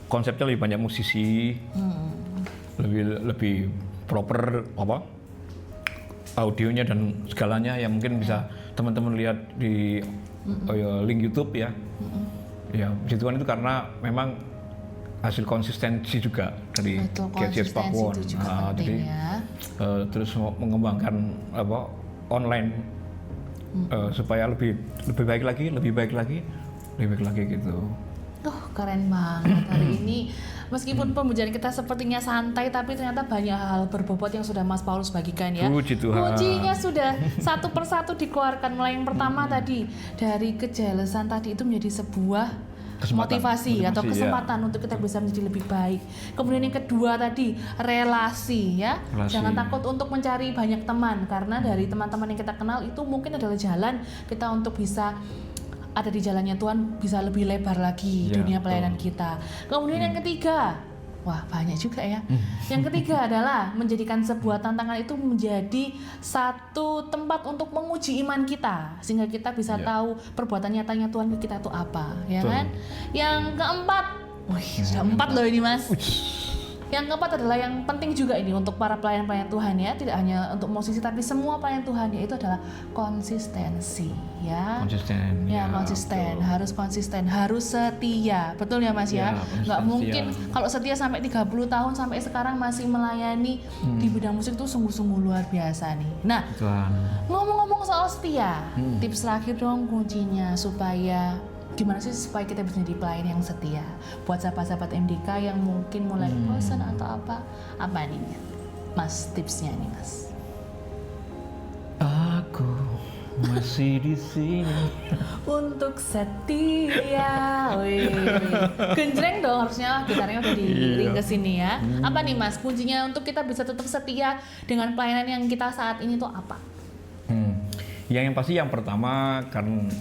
konsepnya, lebih banyak musisi, lebih proper audionya dan segalanya yang mungkin bisa teman-teman lihat di link YouTube ya, ya puji Tuhan itu karena memang hasil konsistensi juga dari Betul, GCS konsistensi Pakuwon. itu juga penting Jadi ya. terus mengembangkan online supaya lebih baik lagi gitu. Keren banget hari ini. Meskipun pembujaan kita sepertinya santai, tapi ternyata banyak hal berbobot yang sudah Mas Paulus bagikan ya. Puji Tuhan. Pujinya sudah satu persatu dikeluarkan. Mulai yang pertama tadi, dari kejelesan tadi itu menjadi sebuah motivasi atau kesempatan untuk kita bisa menjadi lebih baik. Kemudian yang kedua tadi, relasi ya. Jangan takut untuk mencari banyak teman, karena dari teman-teman yang kita kenal itu mungkin adalah jalan kita untuk bisa ada di jalannya Tuhan, bisa lebih lebar lagi dunia pelayanan kita. Kemudian yang ketiga, wah banyak juga ya. Yang ketiga adalah menjadikan sebuah tantangan itu menjadi satu tempat untuk menguji iman kita, sehingga kita bisa tahu perbuatan nyatanya Tuhan ke kita itu apa, ya kan? Yang keempat, sudah 4 loh ini Mas. Yang keempat adalah yang penting juga ini untuk para pelayan-pelayan Tuhan ya, tidak hanya untuk musisi tapi semua pelayan Tuhan, yaitu adalah konsistensi ya. Konsisten. Konsisten, harus konsisten, harus setia. Betul ya Mas ya? Nggak mungkin kalau setia sampai 30 tahun sampai sekarang masih melayani di bidang musik itu sungguh-sungguh luar biasa nih. Nah, ngomong-ngomong soal setia, tips terakhir dong kuncinya supaya gimana sih supaya kita bisa jadi pelayan yang setia buat sahabat-sahabat MDK yang mungkin mulai bosan atau apa nih Mas, tipsnya nih Mas? Aku masih di sini untuk setia. Genjreng dong harusnya, gitarnya udah diiring ke sini ya. Apa nih Mas kuncinya untuk kita bisa tetap setia dengan pelayanan yang kita saat ini tuh apa? Yang pasti yang pertama kan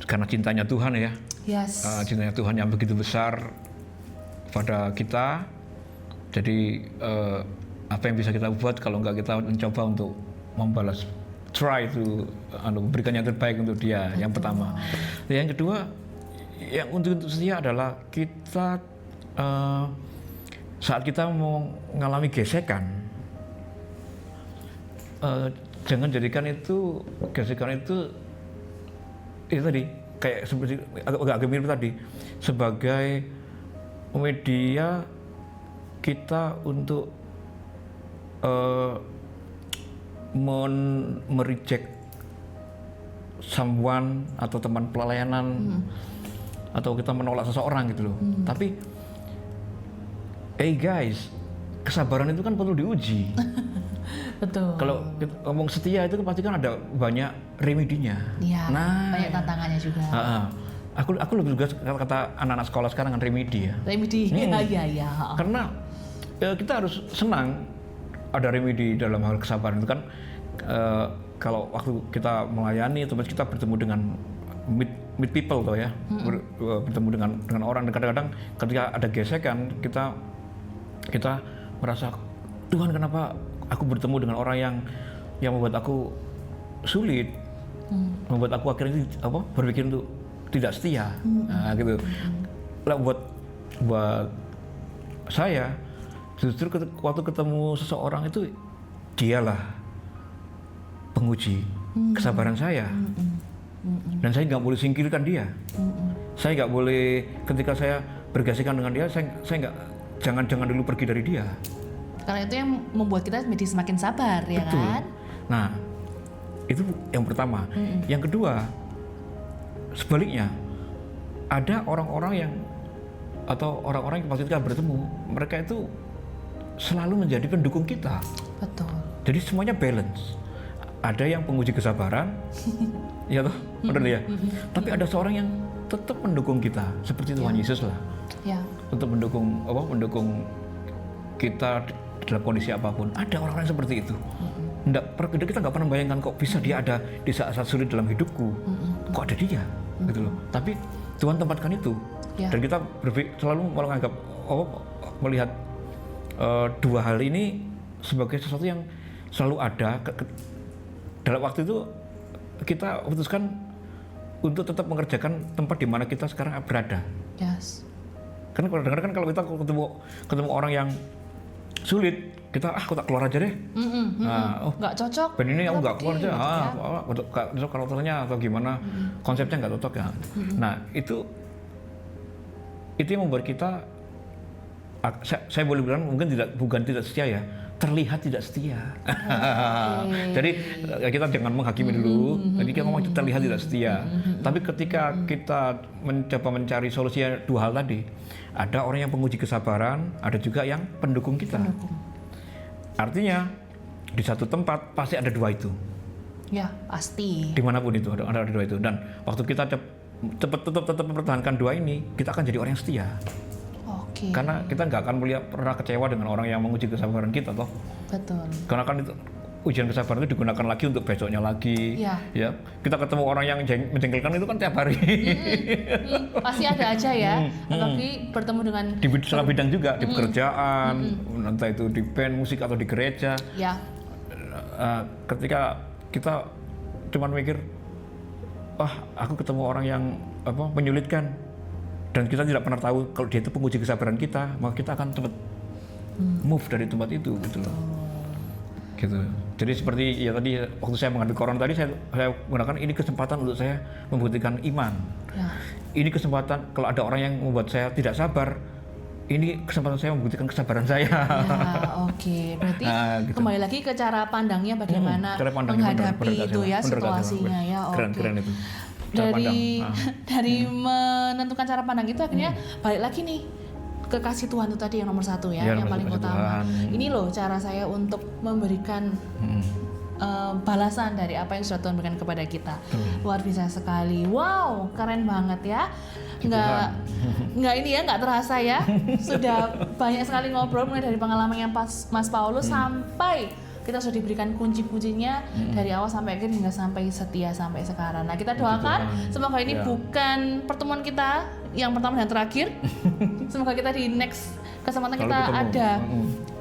karena cintanya Tuhan ya. Yes. Cintanya Tuhan yang begitu besar pada kita. Jadi apa yang bisa kita buat kalau nggak kita mencoba untuk membalas, try to berikan yang terbaik untuk dia. Yang pertama. Yang kedua, yang untuk setia adalah kita saat kita mau mengalami gesekan, jangan jadikan itu gesekan itu tadi kayak seperti agak mirip tadi sebagai media kita untuk mereject someone atau teman pelayanan atau kita menolak seseorang gitu loh. Tapi guys, kesabaran itu kan perlu diuji. Betul. Kalau ngomong setia itu pasti kan ada banyak remedinya. Iya. Banyak tantangannya juga. Aku lebih juga kata anak-anak sekolah sekarang kan remedi ya. Remedi. Iya. Karena kita harus senang ada remedi dalam hal kesabaran itu kan. Kalau waktu kita melayani, terus kita bertemu dengan meet people tuh ya, bertemu dengan orang, dan kadang-kadang ketika ada gesekan kita merasa Tuhan kenapa aku bertemu dengan orang yang membuat aku sulit, membuat aku akhirnya berpikir untuk tidak setia, gitu. Lah buat saya justru waktu ketemu seseorang itu dialah penguji kesabaran saya, dan saya nggak boleh singkirkan dia. Saya nggak boleh ketika saya bergesekan dengan dia, saya nggak jangan dulu pergi dari dia. Karena itu yang membuat kita menjadi semakin sabar, ya kan? Nah, itu yang pertama. Yang kedua, sebaliknya, ada orang-orang yang pasti kita bertemu, mereka itu selalu menjadi pendukung kita. Betul. Jadi semuanya balance. Ada yang penguji kesabaran, ya toh, benar ya. Tapi ada seorang yang tetap mendukung kita, seperti Tuhan Yesus lah. Ya. Untuk mendukung kita dalam kondisi apapun. Ada orang-orang seperti itu. Kita nggak pernah bayangkan kok bisa dia ada di saat-saat sulit dalam hidupku. Kok ada dia, gitu loh. Tapi Tuhan tempatkan itu. Dan kita selalu menganggap melihat dua hal ini sebagai sesuatu yang selalu ada. Dalam waktu itu kita putuskan untuk tetap mengerjakan tempat di mana kita sekarang berada. Yes. Kan kalau dengar kan kalau kita ketemu orang yang sulit, kita aku tak keluar aja deh. Nggak cocok. Band ini aku nggak keluar aja, gitu ya. karakternya atau gimana, konsepnya nggak cocok ya. Nah itu yang membuat kita, saya boleh bilang mungkin bukan tidak setia ya, terlihat tidak setia. Jadi kita jangan menghakimi dulu. Jadi kita ngomong itu terlihat tidak setia. Tapi ketika kita mencoba mencari solusinya dua hal tadi, ada orang yang penguji kesabaran, ada juga yang pendukung kita. Artinya di satu tempat pasti ada dua itu. Ya pasti. Dimanapun itu ada dua itu. Dan waktu kita tetap mempertahankan dua ini, kita akan jadi orang yang setia. Oke. Karena kita nggak akan pernah kecewa dengan orang yang menguji kesabaran kita, toh. Betul. Karena kan itu ujian kesabaran itu digunakan lagi untuk besoknya lagi. Ya. Kita ketemu orang yang menjengkelkan itu kan tiap hari. Pasti ada aja ya. Apalagi bertemu dengan di salah bidang juga, di pekerjaan, entah itu di band musik atau di gereja. Ya. Ketika kita cuma mikir, aku ketemu orang yang menyulitkan, dan kita tidak pernah tahu kalau dia itu penguji kesabaran kita, maka kita akan cepat move dari tempat itu, gitu loh. Gitu. Jadi seperti ya tadi waktu saya menghadapi corona tadi, saya gunakan ini kesempatan untuk saya membuktikan iman. Ya. Ini kesempatan kalau ada orang yang membuat saya tidak sabar, ini kesempatan saya membuktikan kesabaran saya. Ya, oke. Berarti gitu. Kembali lagi ke cara pandangnya bagaimana menghadapi itu ya situasinya ya. Keren itu. Dari menentukan cara pandang itu akhirnya balik lagi nih ke kasih Tuhan itu tadi yang nomor satu ya, yang paling utama. Ini loh cara saya untuk memberikan balasan dari apa yang sudah Tuhan berikan kepada kita. Luar biasa sekali. Wow, keren banget ya. Nggak ini ya, nggak terasa ya. Sudah banyak sekali ngobrol mulai dari pengalaman yang Mas Paulus sampai kita sudah diberikan kunci-kuncinya dari awal sampai akhir hingga sampai setia sampai sekarang. Nah, kita doakan semoga ini bukan pertemuan kita yang pertama dan terakhir. Semoga kita di next kesempatan kita ada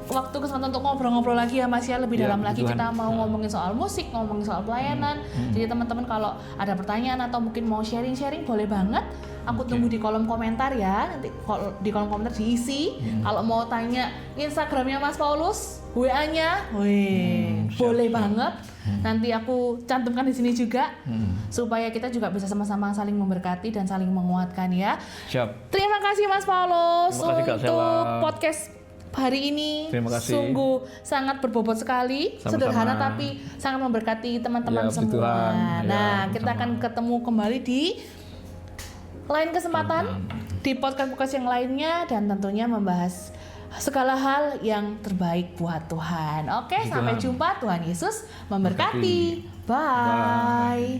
waktu kesempatan untuk ngobrol-ngobrol lagi ya Mas ya, lebih dalam lagi. Kita mau ngomongin soal musik, ngomongin soal pelayanan. Jadi teman-teman kalau ada pertanyaan atau mungkin mau sharing-sharing boleh banget. Aku tunggu di kolom komentar ya. Nanti di kolom komentar diisi. Kalau mau tanya Instagramnya Mas Paulus, WA-nya, boleh banget. Nanti aku cantumkan di sini juga supaya kita juga bisa sama-sama saling memberkati dan saling menguatkan ya. Siap. Terima kasih Mas Paulus untuk podcast hari ini. Terima kasih. Sungguh sangat berbobot sekali, sederhana tapi sangat memberkati teman-teman semua. Nah, kita akan ketemu kembali di lain kesempatan di podcast yang lainnya dan tentunya membahas segala hal yang terbaik buat Tuhan. Oke, sampai jumpa. Tuhan Yesus memberkati. Bye.